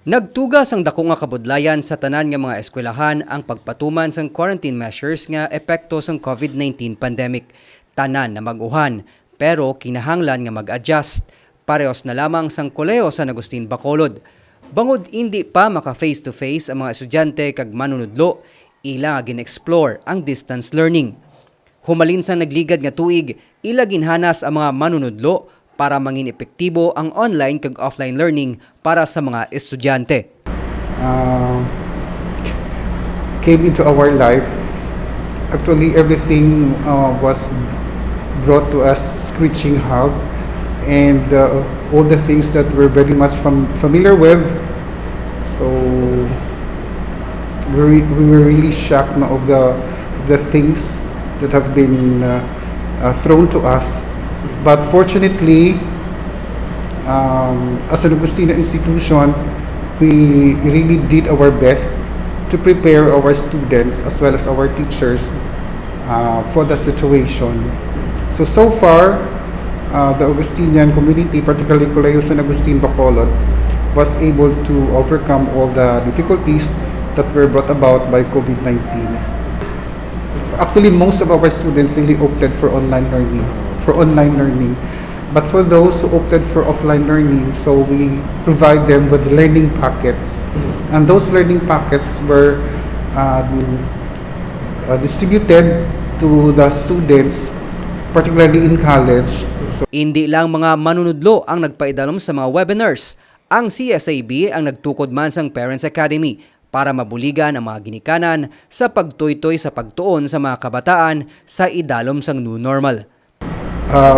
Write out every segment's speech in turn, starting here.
Nagtugas ang dako nga kabudlayan sa tanan nga mga eskwelahan ang pagpatuman sang quarantine measures nga epekto sang COVID-19 pandemic. Tanan na mag-uhan, pero kinahanglan nga mag-adjust. Parehos na lamang sang kolehiyo San Agustin Bacolod. Bangod hindi pa maka face-to-face ang mga estudyante kag manunudlo, ila nga gin-explore ang distance learning. Humalin sa nagligad nga tuig, ila ginhanas ang mga manunudlo para mangin epektibo ang online kag offline learning para sa mga estudyante. Came into our life. Actually, everything was brought to us screeching halt, and all the things that we're very much familiar with. So we were really shocked of the things that have been thrown to us. But fortunately, as an Agustina institution, we really did our best to prepare our students as well as our teachers for the situation. So far, the Augustinian community, particularly Colegio San Agustin Bacolod, was able to overcome all the difficulties that were brought about by COVID-19. Actually, most of our students really opted for online learning. But for those who opted for offline learning, so we provide them with learning packets, and those learning packets were distributed to the students, particularly in college. Hindi lang mga manunudlo ang nagpaidalom sa mga webinars. Ang CSAB ang nagtukod man sang Parents Academy para mabuligan ang mga ginikanan sa pagtuytoy sa pagtuon sa mga kabataan sa idalom sang new normal.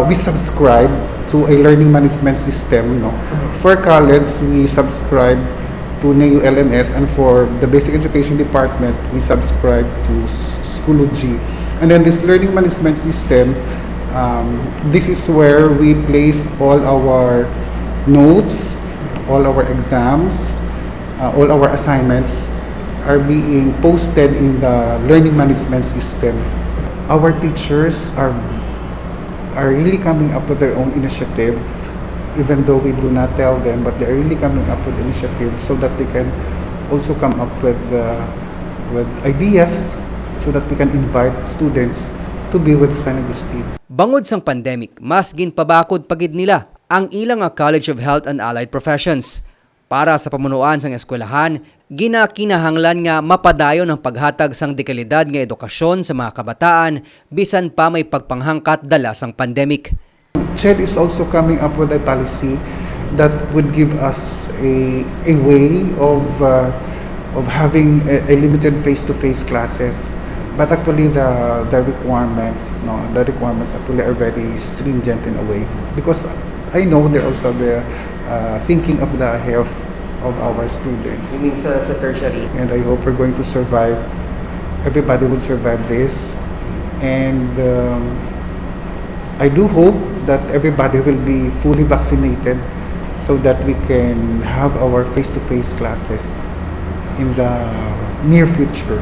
We subscribe to a learning management system. No? For college, we subscribe to NEU LMS, and for the basic education department, we subscribe to Schoology. And then this learning management system, this is where we place all our notes, all our exams, all our assignments are being posted in the learning management system. Our teachers are really coming up with their own initiative, even though we do not tell them, but they're really coming up with initiatives so that they can also come up with ideas so that we can invite students to be with San Agustin. Bangod sang pandemic, mas ginpabakod pagid nila ang ilang College of Health and Allied Professions. Para sa pamunuan sang eskwelahan, ginakinahanglan nga mapadayon ang paghatag sang dekalidad nga edukasyon sa mga kabataan bisan pa may pagpanghangkat dala sang pandemic. CHED is also coming up with a policy that would give us a way of having a limited face-to-face classes. But actually the requirements actually are very stringent in a way, because I know they're also thinking of the health of our students. You mean sa tertiary? And I hope we're going to survive. Everybody will survive this. And I do hope that everybody will be fully vaccinated so that we can have our face-to-face classes in the near future.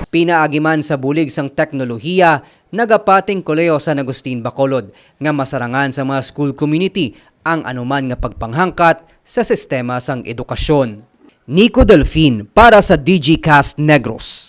Pinaagiman sa bulig sang teknolohiya, nagapating Colegio San Agustin Bacolod nga masarangan sa mga school community ang anuman nga pagpanghangkat sa sistema sang edukasyon. Nico Delfin para sa DigiCast Negros.